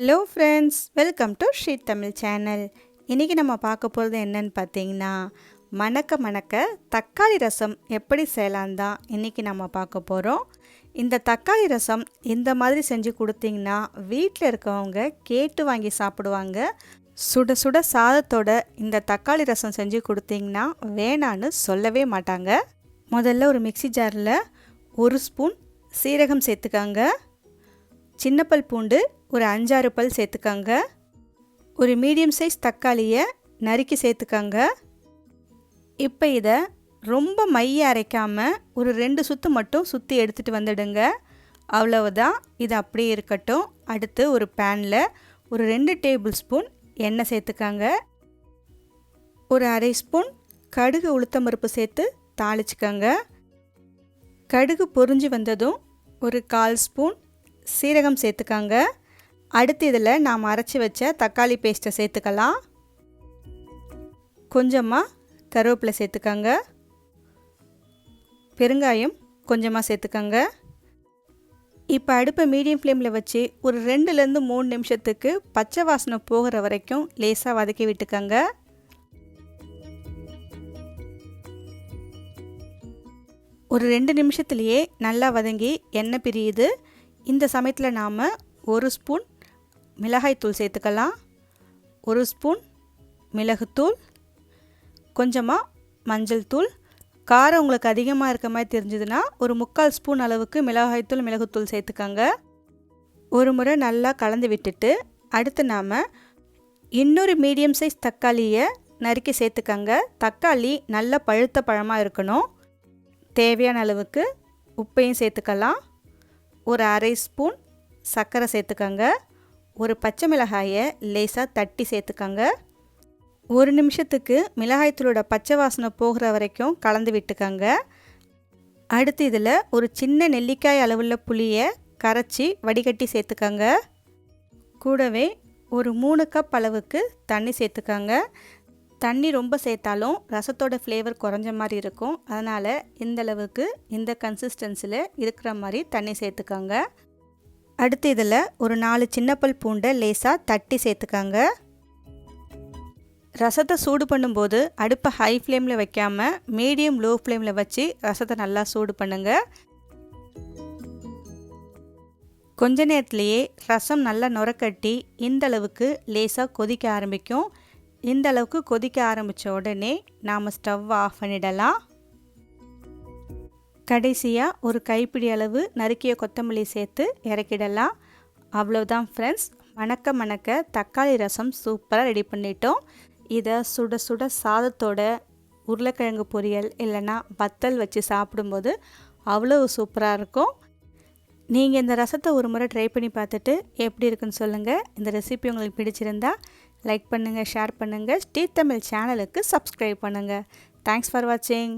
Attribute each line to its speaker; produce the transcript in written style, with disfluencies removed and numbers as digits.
Speaker 1: Hello friends, welcome to Shri Tamil channel. இன்றைக்கி நம்ம பார்க்க போகிறது என்னன்னு பார்த்தீங்கன்னா, மணக்க மணக்க தக்காளி ரசம் எப்படி செய்யலாம் தான் இன்றைக்கி நம்ம பார்க்க போகிறோம். இந்த தக்காளி ரசம் இந்த மாதிரி செஞ்சு கொடுத்தீங்கன்னா வீட்டில் இருக்கவங்க கேட்டு வாங்கி சாப்பிடுவாங்க. சுட சுட சாதத்தோட இந்த தக்காளி ரசம் செஞ்சு கொடுத்தீங்கன்னா வேணான்னு சொல்லவே மாட்டாங்க. முதல்ல ஒரு மிக்ஸி ஜாரில் 1 ஸ்பூன் சீரகம் சேர்த்துக்காங்க. சின்ன பல் பூண்டு ஒரு 5-6 பல் சேர்த்துக்கங்க. ஒரு மீடியம் சைஸ் தக்காளியை நறுக்கி சேர்த்துக்கங்க. இப்போ இதை ரொம்ப மைய அரைக்காமல் ஒரு 2 சுற்று மட்டும் சுற்றி எடுத்துகிட்டு வந்துடுங்க. அவ்வளவுதான், இது அப்படியே இருக்கட்டும். அடுத்து ஒரு பேனில் ஒரு 2 டேபிள் ஸ்பூன் எண்ணெய் சேர்த்துக்கங்க. ஒரு 1/2 ஸ்பூன் கடுகு உளுத்தம்பருப்பு சேர்த்து தாளிச்சுக்கங்க. கடுகு பொரிஞ்சு வந்ததும் ஒரு 1/4 ஸ்பூன் சீரகம் சேர்த்துக்கங்க. அடுத்து இதில் நாம் அரைச்சி வச்ச தக்காளி பேஸ்ட்டை சேர்த்துக்கலாம். கொஞ்சமாக கருவேப்பிலை சேர்த்துக்கங்க. பெருங்காயம் கொஞ்சமாக சேர்த்துக்கங்க. இப்போ அடுப்பை மீடியம் ஃப்ளேமில் வச்சு ஒரு 2லேருந்து 3 நிமிஷத்துக்கு பச்சை வாசனை போகிற வரைக்கும் லேசாக வதக்கி விட்டுக்கங்க. ஒரு 2 நிமிஷத்துலேயே நல்லா வதங்கி எண்ணெய் பிரியுது. இந்த சமயத்தில் நாம் 1 ஸ்பூன் மிளகாய்த்தூள் சேர்த்துக்கலாம். 1 ஸ்பூன் மிளகுத்தூள், கொஞ்சமாக மஞ்சள் தூள். காரம் உங்களுக்கு அதிகமாக இருக்க மாதிரி தெரிஞ்சதுன்னா ஒரு 3/4 ஸ்பூன் அளவுக்கு மிளகாய்த்தூள் மிளகுத்தூள் சேர்த்துக்கங்க. ஒரு முறை நல்லா கலந்து விட்டுட்டு அடுத்து நாம் இன்னொரு மீடியம் சைஸ் தக்காளியை நறுக்கி சேர்த்துக்கங்க. தக்காளி நல்ல பழுத்த பழமாக இருக்கணும். தேவையான அளவுக்கு உப்பையும் சேர்த்துக்கலாம். ஒரு 1/2 ஸ்பூன் சர்க்கரை சேர்த்துக்கங்க. ஒரு பச்சை மிளகாயை லேசாக தட்டி சேர்த்துக்கங்க. 1 நிமிஷத்துக்கு மிளகாய்த்தூளோட பச்சை வாசனை போகிற வரைக்கும் கலந்து விட்டுக்கங்க. அடுத்து இதில் ஒரு சின்ன நெல்லிக்காய் அளவுள்ள புளியை கரைச்சி வடிகட்டி சேர்த்துக்கங்க. கூடவே ஒரு 3 கப் அளவுக்கு தண்ணி சேர்த்துக்கங்க. தண்ணி ரொம்ப சேர்த்தாலும் ரசத்தோட ஃப்ளேவர் குறைஞ்ச மாதிரி இருக்கும். அதனால் இந்தளவுக்கு இந்த கன்சிஸ்டன்சியில் இருக்கிற மாதிரி தண்ணி சேர்த்துக்கங்க. அடுத்து இதில் ஒரு 4 சின்ன பல் பூண்டை லேசாக தட்டி சேர்த்துக்கங்க. ரசத்தை சூடு பண்ணும்போது அடுப்பை ஹை ஃப்ளேமில் வைக்காமல் மீடியம் லோ ஃப்ளேமில் வச்சு ரசத்தை நல்லா சூடு பண்ணுங்க. கொஞ்ச நேரத்துலேயே ரசம் நல்லா நுரக்கட்டி இந்தளவுக்கு லேசாக கொதிக்க ஆரம்பிக்கும். இந்த அளவுக்கு கொதிக்க ஆரம்பித்த உடனே நாம் ஸ்டவ் ஆஃப் பண்ணிடலாம். கடைசியாக ஒரு கைப்பிடி அளவு நறுக்கிய கொத்தமல்லி சேர்த்து இறக்கிடலாம். அவ்வளோதான் ஃப்ரெண்ட்ஸ், மணக்க மணக்க தக்காளி ரசம் சூப்பராக ரெடி பண்ணிட்டோம். இதை சுட சுட சாதத்தோட உருளைக்கிழங்கு பொரியல் இல்லைன்னா வத்தல் வச்சு சாப்பிடும்போது அவ்வளோ சூப்பராக இருக்கும். நீங்கள் இந்த ரசத்தை ஒரு முறை ட்ரை பண்ணி பார்த்துட்டு எப்படி இருக்குன்னு சொல்லுங்கள். இந்த ரெசிபி உங்களுக்கு பிடிச்சிருந்தா லைக் பண்ணுங்கள், ஷேர் பண்ணுங்கள். ஸ்ரீ தமிழ் சேனலுக்கு சப்ஸ்கிரைப் பண்ணுங்கள். தேங்க்ஸ் ஃபார் வாட்சிங்.